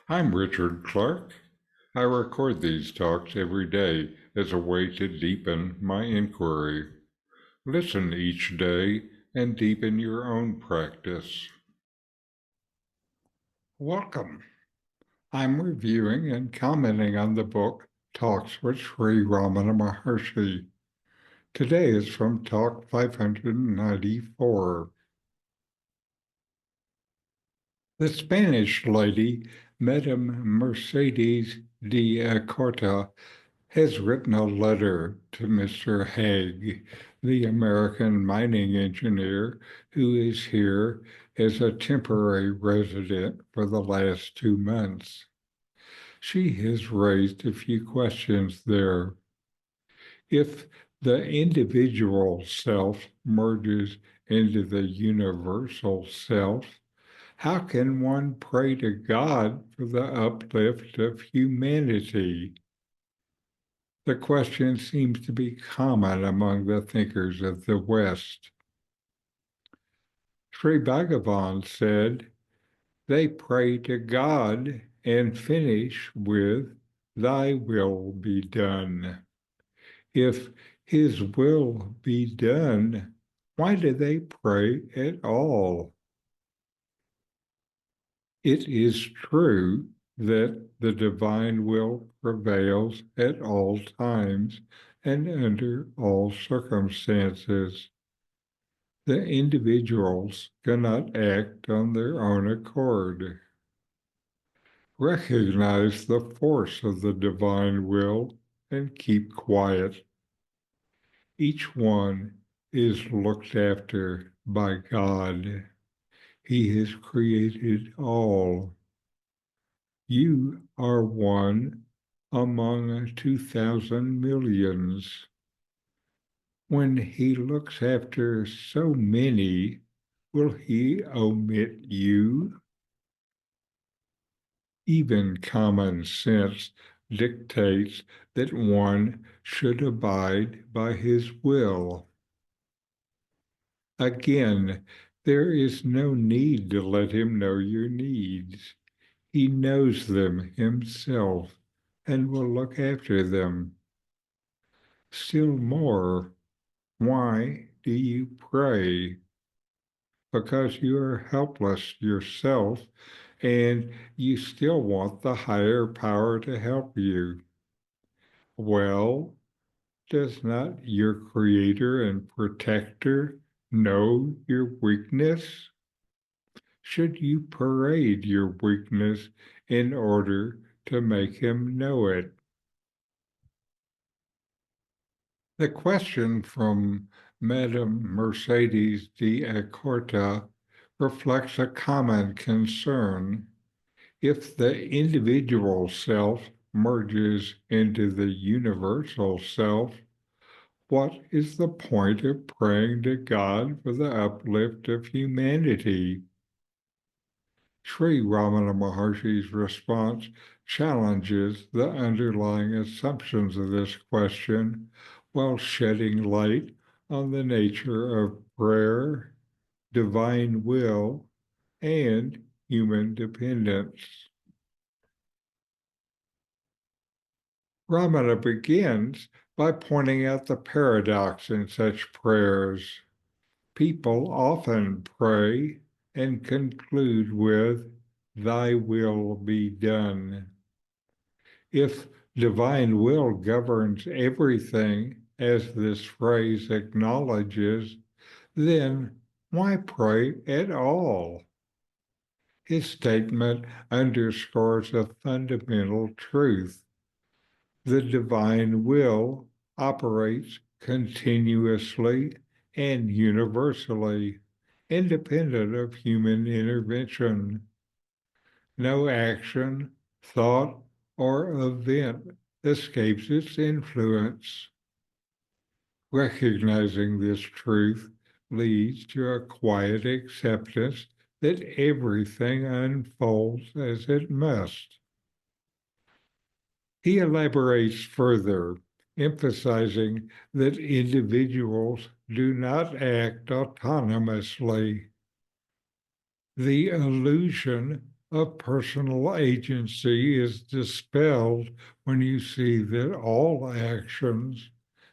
I'm Richard Clarke. I record these talks every day as a way to deepen my inquiry. Listen each day and deepen your own practice. Welcome. I'm reviewing and commenting on the book Talks with Sri Ramana Maharshi. Today is from Talk 594. The Spanish lady, Madame Mercedes de Acorta, has written a letter to Mr. Haig, the American mining engineer who is here as a temporary resident for the last 2 months. She has raised a few questions there. If the individual self merges into the universal self, how can one pray to God for the uplift of humanity? The question seems to be common among the thinkers of the West. Sri Bhagavan said, they pray to God and finish with, thy will be done. If his will be done, why do they pray at all? It is true that the divine will prevails at all times and under all circumstances. The individuals cannot act on their own accord. Recognize the force of the divine will and keep quiet. Each one is looked after by God. He has created all. You are one among 2,000 millions. When he looks after so many, will he omit you? Even common sense dictates that one should abide by his will. Again, there is no need to let him know your needs. He knows them himself and will look after them. Still more, why do you pray? Because you are helpless yourself and you still want the higher power to help you. Well, does not your creator and protector know your weakness? Should you parade your weakness in order to make him know it? The question from Madame Mercedes de Acorta reflects a common concern. If the individual self merges into the universal self, what is the point of praying to God for the uplift of humanity? Sri Ramana Maharshi's response challenges the underlying assumptions of this question while shedding light on the nature of prayer, divine will, and human dependence. Ramana begins by pointing out the paradox in such prayers. People often pray and conclude with, thy will be done. If divine will governs everything, as this phrase acknowledges, then why pray at all? His statement underscores a fundamental truth. The divine will operates continuously and universally, independent of human intervention. No action, thought, or event escapes its influence. Recognizing this truth leads to a quiet acceptance that everything unfolds as it must. He elaborates further, emphasizing that individuals do not act autonomously. The illusion of personal agency is dispelled when you see that all actions,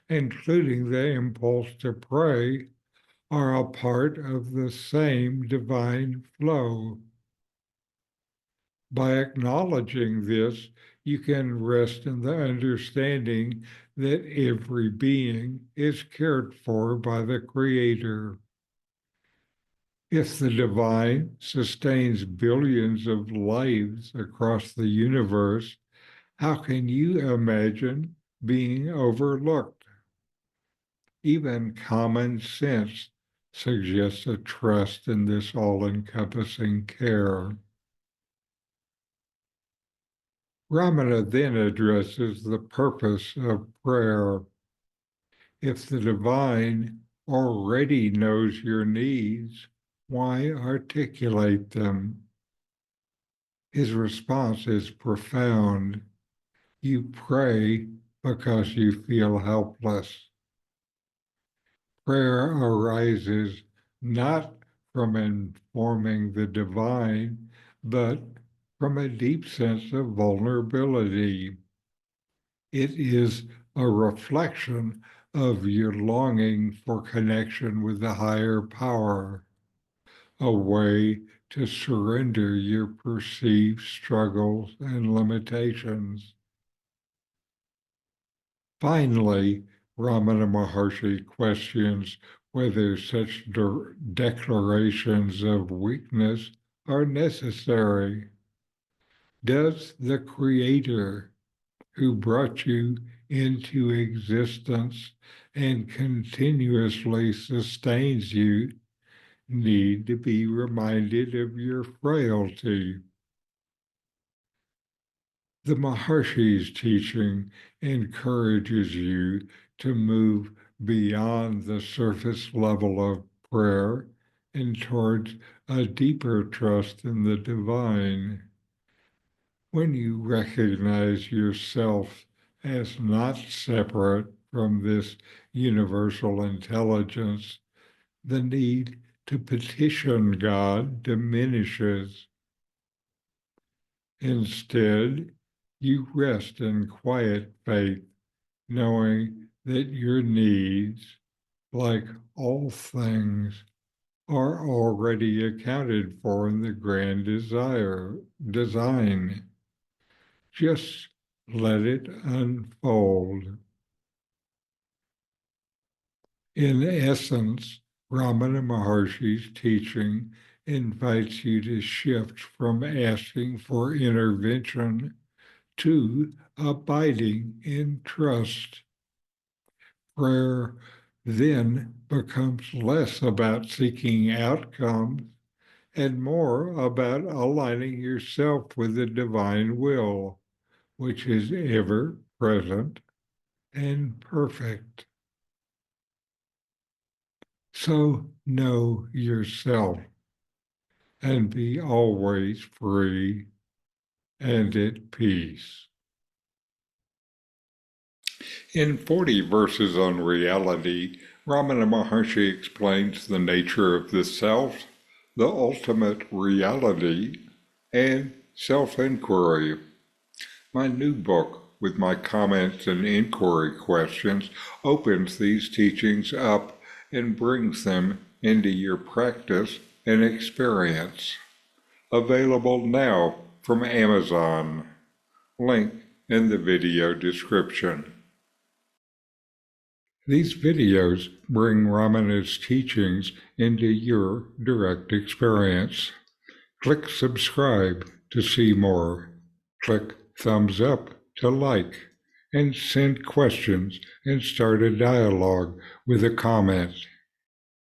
including the impulse to pray, are a part of the same divine flow. By acknowledging this, you can rest in the understanding that every being is cared for by the Creator. If the divine sustains billions of lives across the universe, how can you imagine being overlooked? Even common sense suggests a trust in this all-encompassing care. Ramana then addresses the purpose of prayer. If the divine already knows your needs, why articulate them? His response is profound. You pray because you feel helpless. Prayer arises not from informing the divine, but from a deep sense of vulnerability. It is a reflection of your longing for connection with the higher power, a way to surrender your perceived struggles and limitations. Finally, Ramana Maharshi questions whether such declarations of weakness are necessary. Does the Creator who brought you into existence and continuously sustains you need to be reminded of your frailty? The Maharshi's teaching encourages you to move beyond the surface level of prayer and towards a deeper trust in the divine. When you recognize yourself as not separate from this universal intelligence, the need to petition God diminishes. Instead, you rest in quiet faith, knowing that your needs, like all things, are already accounted for in the grand design. Just let it unfold. In essence, Ramana Maharshi's teaching invites you to shift from asking for intervention to abiding in trust. Prayer then becomes less about seeking outcomes and more about aligning yourself with the divine will, which is ever present and perfect. So know yourself and be always free and at peace. In 40 Verses on Reality, Ramana Maharshi explains the nature of the self, the ultimate reality, and self-inquiry. My new book, with my comments and inquiry questions, opens these teachings up and brings them into your practice and experience. Available now from Amazon. Link in the video description. These videos bring Ramana's teachings into your direct experience. Click subscribe to see more. Click thumbs up to like, and send questions and start a dialogue with a comment